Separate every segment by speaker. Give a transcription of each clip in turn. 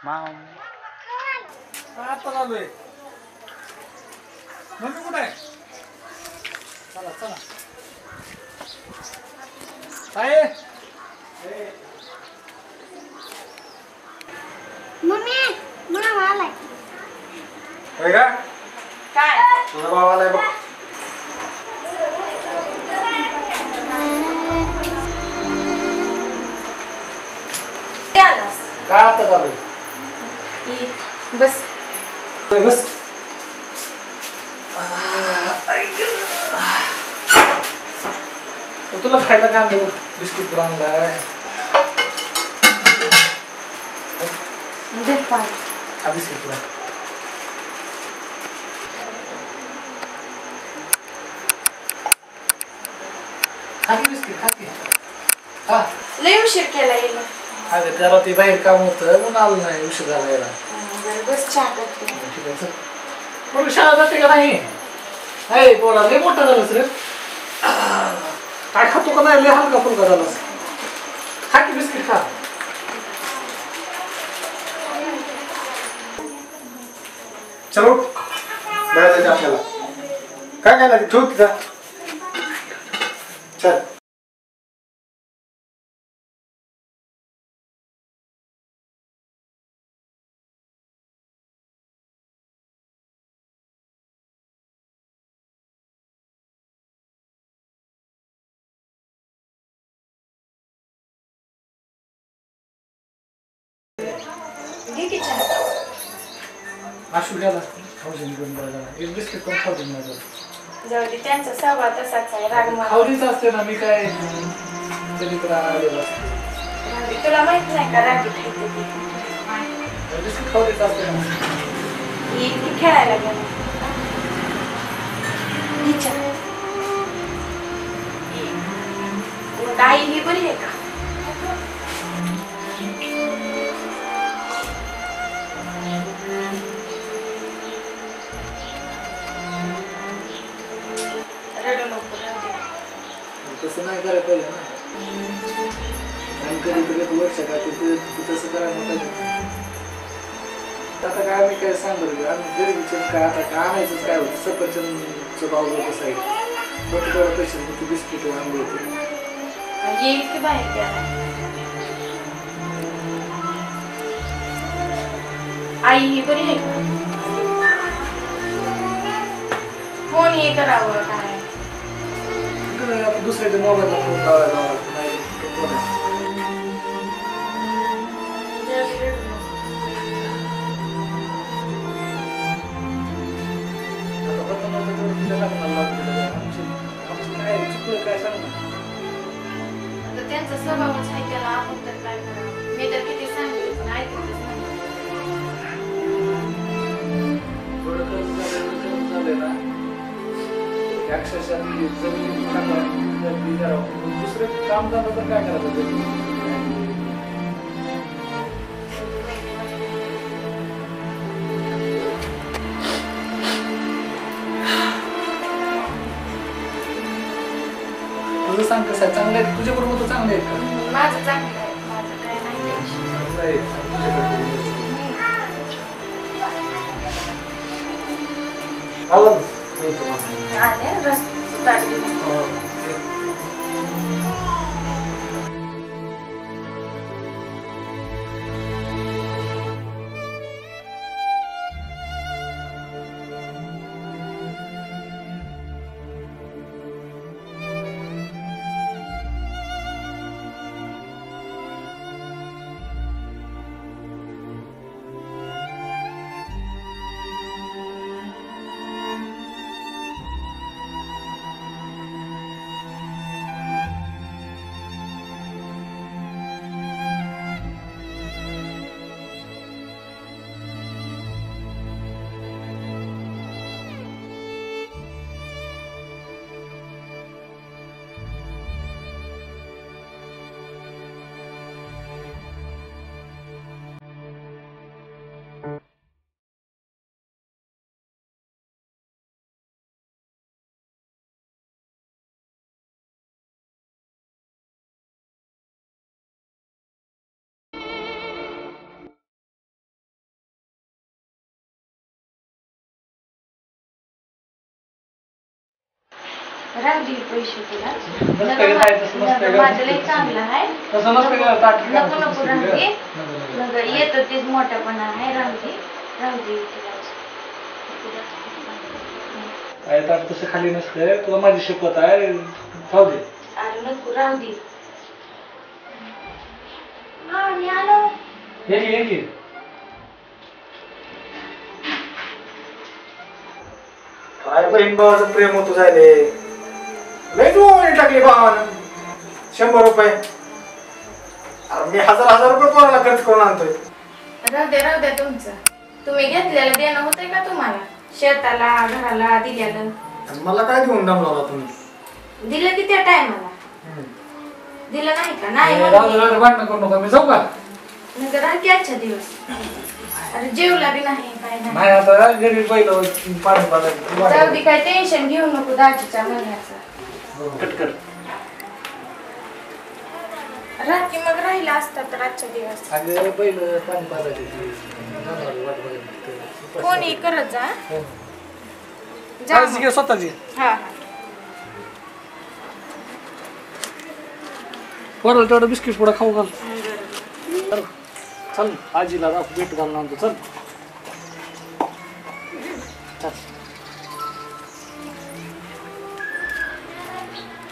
Speaker 1: Ma'am
Speaker 2: आता चालूय mummy कुठे आहे चला चला काय
Speaker 3: मम्मी मामा आलाय
Speaker 2: होय का
Speaker 3: काय
Speaker 2: तुझा भाव आलाय बघ काय आता चालू
Speaker 3: बस
Speaker 2: बस तुला खायला काय आणलं बिस्किट आणलाय हा बिस्किट तुला खाकी बिस्किट खाकी हा
Speaker 3: लय उशीर केला येईल
Speaker 2: अगं जरा ते बाहेर काम होतं म्हणून आलं नाही उशीर झाला यायला
Speaker 3: बस चहा करते
Speaker 2: ठीक आहे मग शाळा जाते का नाही नाही बोला लय मोठा झालास रे काय खातो का नाही लय हलका फुलका झालास खा की बिस्किट खा चलो बाहेर जायचं आपल्याला काय खायला ठेव तिथं चल
Speaker 3: घे की चहा
Speaker 2: आशू गेला खाऊन घेऊन बघा एक बिस्किट पण खाऊ देऊन माझं
Speaker 3: जाऊ दे त्यांचा स्वभाव तसाच आहे राग मला
Speaker 2: खावलीच असते ना मी काय कधी आलेलो असते
Speaker 3: तुला माहित नाही का रागी खायचं
Speaker 2: बिस्किट खावलीच असते ना
Speaker 3: ती खेळायला गेला काही ही बरी आहे का रडू नको
Speaker 2: तसं नाही करायला पाहिजे ना आणि कधी कधी लक्ष का तू तसं करायला पाहिजे आता काय आम्ही काय सांगतो आम्ही गरीबीचे काय आता काय आणायचंच काय होतं सफरचंदचं भाव कसं आहे मोठे थोडं पैसे तू बिस्किट आणले होते
Speaker 3: येईल की बाहेर गेला आई ही बरी आहे का फोन हे करावं काय
Speaker 2: आता दुसऱ्याच्या मोबाईलला फोन लावायला नाही कोण आहे
Speaker 3: त्यांचा स्वभावच आहे त्याला आपण तर काय करावं मी तर किती सांगितलं पण ऐकतच नाही
Speaker 2: थोडं कर्ज झालंय ना अक्षरशः जमीन दुसरं काम झालं तर काय करायचं तुझं सांग कसं आहे चांगलं आहे तुझ्या बरोबर तर चांगले आहेत का
Speaker 3: माझं चांगलं आहे माझं काय नाही टेन्शन आले रस्ते काढली राहू दे पैसे तुला
Speaker 2: नसतं का काय तसं नसतं का?
Speaker 3: माझं लय चांगलं आहे
Speaker 2: तसं नसतं का ताट
Speaker 3: नको नको राहू दे
Speaker 2: नको.
Speaker 3: मग येतं तेच मोठेपणा आहे राहू दे तुला
Speaker 2: काय ताट तसं खाली नसतंय तुला माझी शपथ आहे राहू दे.
Speaker 3: अरे नको राहू दे हा मी आलो
Speaker 2: ये की काय बहीण भावाचं प्रेम होतं जायले लय तू टाकली भावानं 100 रुपये अरे मी हजार रुपये पोराला खर्च करून आणतोय.
Speaker 3: राहू द्या तुमचं तुम्ही घेतलेलं देणं होतंय का तुम्हाला शेताला घराला दिलेलं
Speaker 2: आणि मला काय देऊन दमला होता तुम्ही
Speaker 3: दिलं की त्या टायमाला दिलं नाही का नाही
Speaker 2: राहू भांडण करू नका मी जाऊ का
Speaker 3: नंतर राहते आजच्या दिवस अरे जेवला बी नाही काय नाही
Speaker 2: नाही आता घरी पहिलं पाणी पाडायचं
Speaker 3: जाऊ दे काय टेन्शन घेऊ नको दाजीच्या महिन्याचं
Speaker 2: कटकट
Speaker 3: रात्री मग राहिला असता तर आजच्या दिवस
Speaker 2: अगं पहिलं पाणी पाडायचं
Speaker 3: कोणी करत जा
Speaker 2: काळजी घे स्वतःची
Speaker 3: हा
Speaker 2: पोराला तेवढं बिस्किट पुढं खाऊ घाल चल आजीला भेट घालून आणतो चल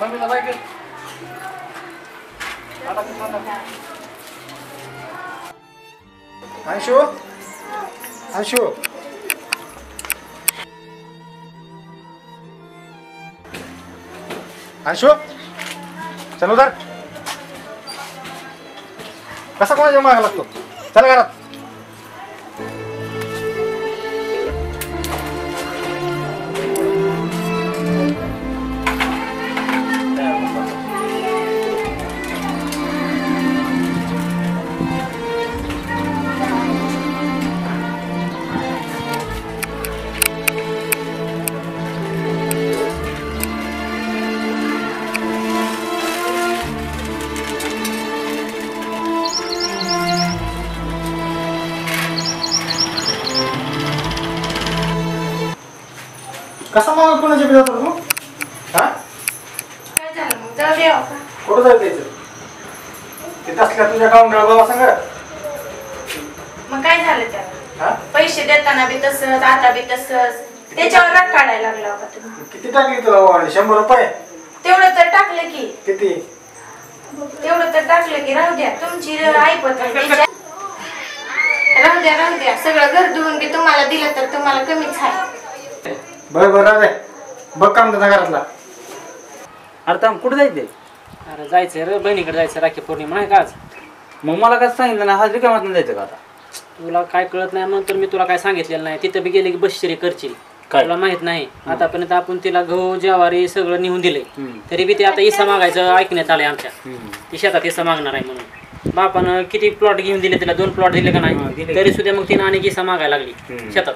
Speaker 2: मम्मीला बाय कर अंशू अंशू अंशू चल उधर कसा कोणाच्या मागा लागतो चला घरात कसा मागा कोणाच्या बिला तू हा
Speaker 3: काय झालं मग जाऊ दे का
Speaker 2: कुठं जायचं तिथं असल्या तुझ्या काउंटर बाबा सांगा
Speaker 3: मग काय झालं त्याला
Speaker 2: हा
Speaker 3: पैसे देताना बी तसंच आता बी तसंच त्याच्यावर राग काढायला लागला होता तुम्ही
Speaker 2: किती टाकली तुला वाढ 100 रुपये
Speaker 3: तेवढं तर टाकलं की
Speaker 2: किती
Speaker 3: तेवढं तर टाकलं की राहू द्या तुमची ऐपत आहे राहू द्या सगळं घर धुवून बी तुम्हाला दिलं तर तुम्हाला कमीच आहे
Speaker 2: बरं राहू दे बघ काम धंदा घरातला
Speaker 1: अरे थांब कुठे जायचंय
Speaker 4: अरे जायचंय रे बहिणीकडे जायचं राखी पौर्णिमा नाही का आज
Speaker 1: मग मला काय सांगितलं ना हा रिकामात नाही जायचं का आता
Speaker 4: तुला काय कळत नाही म्हणून तर मी तुला काय सांगितलेलं नाही तिथं बी गेले की बसशिरी करशील
Speaker 1: काय?
Speaker 4: तुला माहित नाही आतापर्यंत आपण तिला गहू ज्वारी सगळं नेऊन दिलंय
Speaker 1: हम्म.
Speaker 4: तरी बी ते आता इसा मागायचं ऐकण्यात आलंय आमच्या ती शेतात इसा मागणार आहे म्हणून बापानं किती प्लॉट घेऊन दिले तिला 2 प्लॉट दिले का
Speaker 1: हा,
Speaker 4: नाही
Speaker 1: दिले.
Speaker 4: तरी सुद्धा मग तिनं आणि इसा मागायला लागली
Speaker 1: हम्म.
Speaker 4: शेतात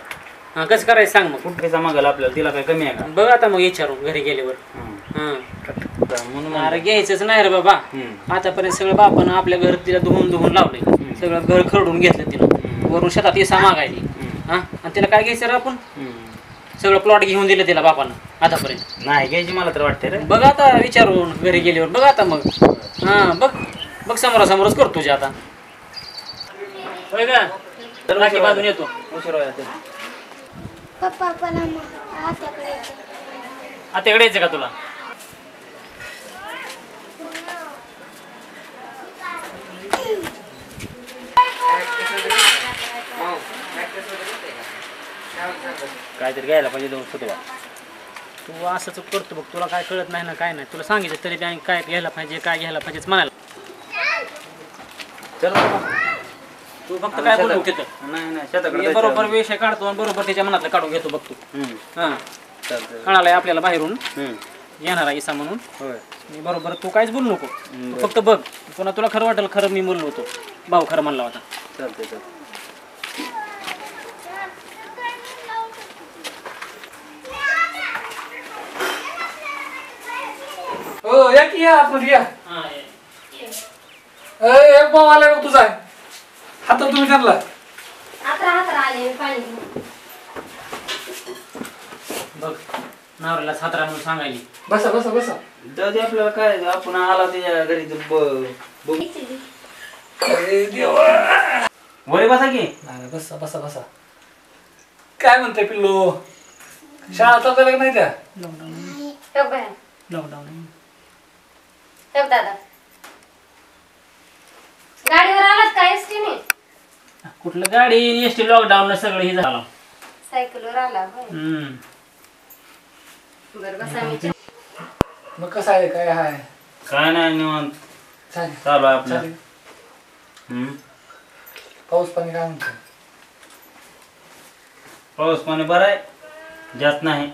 Speaker 4: हा कसं करायचं सांग मग
Speaker 1: कुठे मागायला आपल्याला तिला काय कमी आहे का
Speaker 4: बघ आता मग विचारून घरी गेल्यावर हा
Speaker 1: म्हणून
Speaker 4: अरे घ्यायचंच नाही रे बाबा आतापर्यंत सगळं बापानं आपल्या घर तिला धुवून लावलंय सगळं घर खरडून घेतलं तिनं वरून शेतात इसा मागायली हा आणि तिला काय घ्यायचं रे आपण सगळं प्लॉट घेऊन दिलं तिला बापानं आतापर्यंत
Speaker 1: नाही घ्यायची मला तर वाटते रे
Speaker 4: बघ आता विचारून घरी गेल्यावर बघ आता मग हा बघ समोरासमोरच करतो तुझ्या आता होय का तर राखी बांधून येतो
Speaker 1: उशीर व्हायला ते.
Speaker 5: पप्पा पण आत्याकडे
Speaker 4: आत्याकडे यायचं का तुला
Speaker 1: काहीतरी घ्यायला पाहिजे 2 फुटवा
Speaker 4: तू असंच करतो बघ तुला काय कळत नाही ना काय नाही तुला सांगितलं तरी बी काय घ्यायला पाहिजेच म्हणायला
Speaker 1: चल
Speaker 4: तू फक्त काय बोलू तिथं
Speaker 1: नाही नाही शेताकडे
Speaker 4: मी
Speaker 1: जायचं.
Speaker 4: बरोबर विषय काढतो आणि बरोबर त्याच्या मनातलं काढून घेतो बघ तू हा
Speaker 1: चालतंय.
Speaker 4: कळालंय आपल्याला बाहेरून
Speaker 1: हम्म.
Speaker 4: येणार आहे इसा म्हणून
Speaker 1: होय
Speaker 4: मी बरोबर तू काहीच बोलू नको तू फक्त बघ पुन्हा तुला खरं वाटेल खरं मी बोललो होतो भाऊ खरं म्हणला होता
Speaker 1: चालतंय
Speaker 2: हो या की या आपण या एक भाऊ आलाय बघ तुझा हातात तुम्ही त्यांना
Speaker 3: आता आले पाणी
Speaker 2: बघ
Speaker 4: नवऱ्याला सातारा म्हणून सांगायली.
Speaker 2: बसा बसा बसा.
Speaker 1: जाऊ दे आपल्याला काय आपण आला त्याच्या घरी तर बघू.
Speaker 2: अरे देवा.
Speaker 1: वरे बसा की.
Speaker 2: नाही बसा बसा बसा. काय म्हणते पिल्लू? शाळा चालू झाली का नाही त्या?
Speaker 4: लॉकडाऊन
Speaker 6: दादा गाडीवर आलात का एसटीने?
Speaker 4: कुठलं गाडी एसटी लॉकडाऊन सगळं हे झालं.
Speaker 6: सायकलवर आला होय. बरं बसा मी
Speaker 2: मग कसं आहे काय आहे?
Speaker 1: काय नाही निवांत
Speaker 2: चालेल
Speaker 1: चालू आहे आपलं.
Speaker 2: चालेल. पाऊस पाणी काय म्हणतो?
Speaker 1: पाऊस पाणी बरं आहे, जास्त नाही.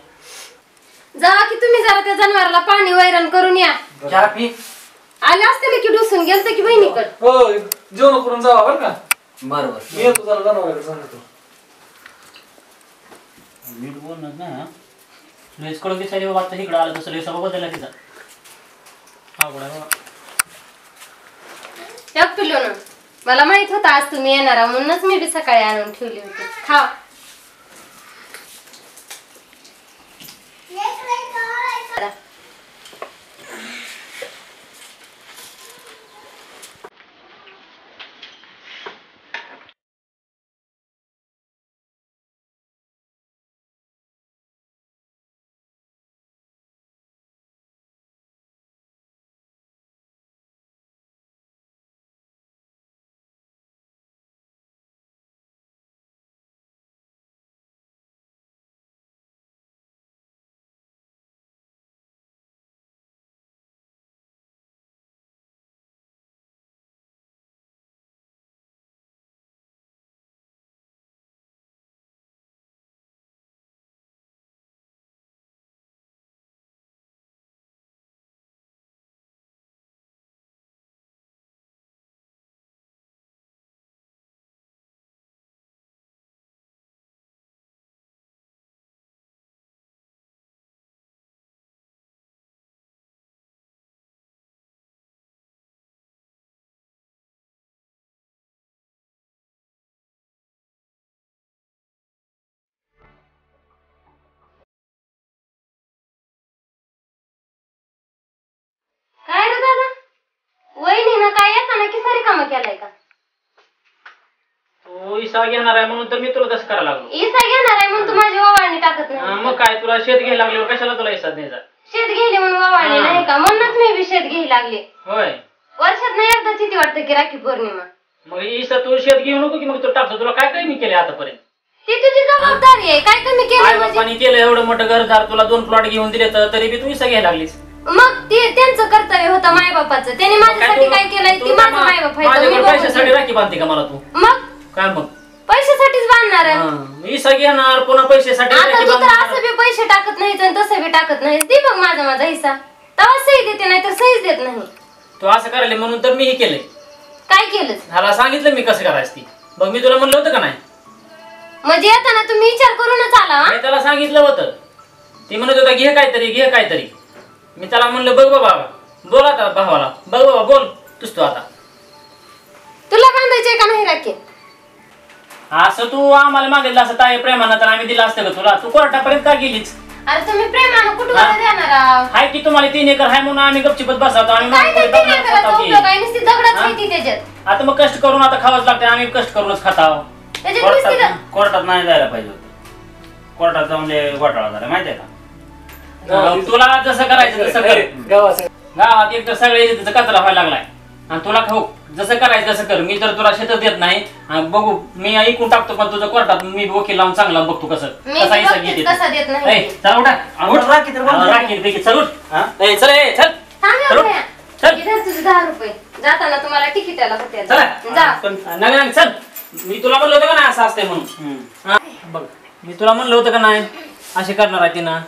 Speaker 6: जावा की तुम्ही जरा त्या जनावराला पाणी वैरण करून या.
Speaker 4: चहा पी.
Speaker 6: आले असते ना की डुसून गेलते की बहिणीकडे.
Speaker 2: हो जेवण करून जावा बरं का.
Speaker 4: बरोबर.
Speaker 2: मी येतो जरा जनावराकडे सांगतो.
Speaker 4: नीट बोलणार ना. लयच कडक दिसायला बाबा. आता इकडं आलं तसं लय सभा बदलला तिचा. अवघड आहे बाबा.
Speaker 6: एक पिल्लो ना मला माहित होतं आज तुम्ही येणार आहात, म्हणूनच मी बी सकाळी आणून ठेवली होती. खा. काय रे दादा? वहिनीनं काय येताना किसारी कामं केलाय का?
Speaker 4: तो इसा घेणार आहे म्हणून तर मी तुला तसं करायला लागलो.
Speaker 6: इसा घेणार आहे म्हणून तू माझी ओवाळणी टाकत नाही.
Speaker 4: मग काय तुला शेत घ्यायला लागल्यावर कशाला तुला इसा द्यायचा?
Speaker 6: शेत गेली म्हणून ओवाळणी नाही का? म्हणूनच मी बी शेत घ्यायला लागले.
Speaker 4: होय.
Speaker 6: वर्षात नाही एकदाच येते वाटतं की राखी पौर्णिमा.
Speaker 4: मग इसा तू शेत घेऊ नको की मग तू टाकतो. तुला काय कमी केले आतापर्यंत?
Speaker 6: ती तुझी जबाबदारी आहे. काय कमी केलं
Speaker 4: आई
Speaker 6: म्हणजे?
Speaker 4: बापानी केलं एवढं मोठं घरदार, तुला 2 प्लॉट घेऊन दिले तर तरी बी तू इसा घ्यायला लागलीस.
Speaker 6: मग ते त्यांचं कर्तव्य होतं मायबापाचं. त्यांनी माझ्यासाठी काय केलंय ती माझं मायबाप आहे.
Speaker 4: माझ्याकडे
Speaker 6: मी बघून
Speaker 4: पैशासाठी राखी बांधते का मला तू?
Speaker 6: मग
Speaker 4: काय मग
Speaker 6: पैशासाठीच बांधणार आहे.
Speaker 4: इसा घेणार पुन्हा पैशासाठी
Speaker 6: आता
Speaker 4: राखी
Speaker 6: तू तर
Speaker 4: बांधणार.
Speaker 6: असं बी पैसे टाकत नाहीस आणि तसं बी टाकत नाहीस. दे मग माझा हिस्सा. तेव्हा सही देते नाही तर सहीच देत नाही.
Speaker 4: तू असं करायला म्हणून तर मी हे केलंय.
Speaker 6: काय केलंस?
Speaker 4: ह्याला सांगितलं मी कसं करायचं ती. मग मी तुला म्हणलं होतं का नाही?
Speaker 6: म्हणजे येताना तुम्ही विचार करूनच आला.
Speaker 4: मी त्याला सांगितलं होतं. ती म्हणत होता घे काहीतरी घे काहीतरी. मी त्याला म्हणलं बघ बाबा बोल आता भावाला. बघ बाबा बोल तूच तू आता.
Speaker 6: तुला बांधायचंय का नाही राखी?
Speaker 4: असं तू आम्हाला मागितलं असं ताई प्रेमानं तर आम्ही दिलं असतं का तुला? तू कोर्टापर्यंत का गेलीच?
Speaker 6: अरे तुम्ही प्रेमानं कुठं देणार आहात?
Speaker 4: हाय की तुम्हाला 3 एकर हाय म्हणून आम्ही गपचिपत बसवतो आणि
Speaker 6: काय ते
Speaker 4: मग
Speaker 6: 3 एकराचा उपयोग आहे? नुसती दगडच आहे ती त्याच्यात.
Speaker 4: आता मग कष्ट करून आता खावंच लागतं. आम्ही कष्ट करूनच खाताव.
Speaker 6: त्याच्यात नुसती
Speaker 1: कोर्टात नाही जायला पाहिजे होतं. कोर्टात जाऊन लय घोटाळा झाला माहितीये का?
Speaker 4: तुला जसं करायचं तसं कर.
Speaker 2: गावाचं
Speaker 4: गावात एक तर सगळे कचरा व्हायला लागलाय आणि तुला खाऊ जसं करायचं तसं कर. मी तर तुला शेतच देत नाही. बघू मी ऐकून टाकतो पण तुझं कोर्टात मी वकील लावून चांगला बघतो कसं
Speaker 6: मी
Speaker 4: कसा हिस्सा
Speaker 6: बघतेच
Speaker 4: घेते.
Speaker 6: कसा देत नाही.
Speaker 4: चल उठा
Speaker 1: उठ राखी तर बांध.
Speaker 4: राखी पैकी चल उठ. चल चल
Speaker 6: थांब
Speaker 4: चल
Speaker 6: भैया.
Speaker 4: चल.
Speaker 6: इथे तुझे 10 रुपये जाताना तुम्हाला तिकीटाला होते.
Speaker 4: चला.
Speaker 6: जा.
Speaker 4: नग चल. मी तुला म्हणलं होतं का नाही असं असतंय म्हणून? हा? बघ मी तुला म्हणलं होतं का नाही असे करणार आहे तिनं?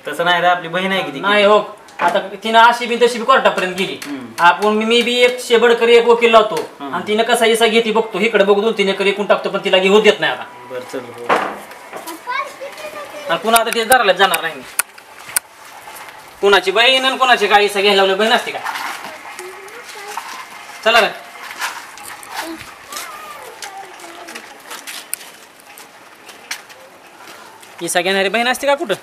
Speaker 1: तसं नाही रे, आपली बहीण आहे किती.
Speaker 4: नाही हो. आता तिनं अशी बी तशी बी कोर्टापर्यंत गेली. आपण मी बी एक शेबडकर एक वकील लावतो आणि तिनं कसा इसा घेते बघतो. इकडे बघू 2-3 एकर एकूण टाकतो पण तिला घेऊ देत नाही आता.
Speaker 1: बरं चल.
Speaker 4: आणि पुन्हा आता ते दाराला जाणार नाही. कुणाची बहीण आणि कुणाची काय इसा घ्यायला लावलं बहीण असते का? चला रे. इसा घेणारी बहीण असते का कुठं?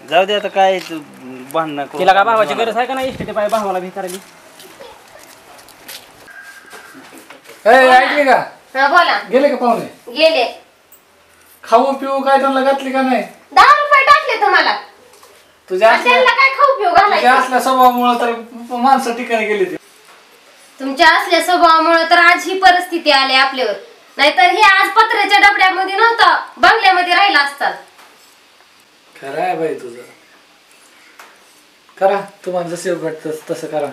Speaker 1: जाऊ दे आता काय भांडणं करू.
Speaker 4: तिला काय भावाची गरज आहे का नाही इष्ट पाय भावाला भिकारायली.
Speaker 2: ऐकले का
Speaker 6: हा बोला.
Speaker 2: गेले का पाहुणे
Speaker 6: गेले.
Speaker 2: खाऊ पिऊ काय त्यांना घातली का नाही
Speaker 6: 10 रुपये टाकले तुम्हाला.
Speaker 2: तुझ्या
Speaker 6: आणि त्यांना काय खाऊ पिऊ
Speaker 2: तुझ्या
Speaker 6: घालायचं.
Speaker 2: असल्या स्वभावामुळे तर माणसं ठिकाणी गेली ती.
Speaker 6: तुमच्या असल्या स्वभावामुळे तर आज ही परिस्थिती आली आपल्यावर. नाहीतर हे आज पत्र्याच्या डबड्यामध्ये नव्हता बंगल्यामध्ये राहिला असतात.
Speaker 2: खरं आहे बाई तुझं. करा तुम्हाला जसे वाटतं तसं करा.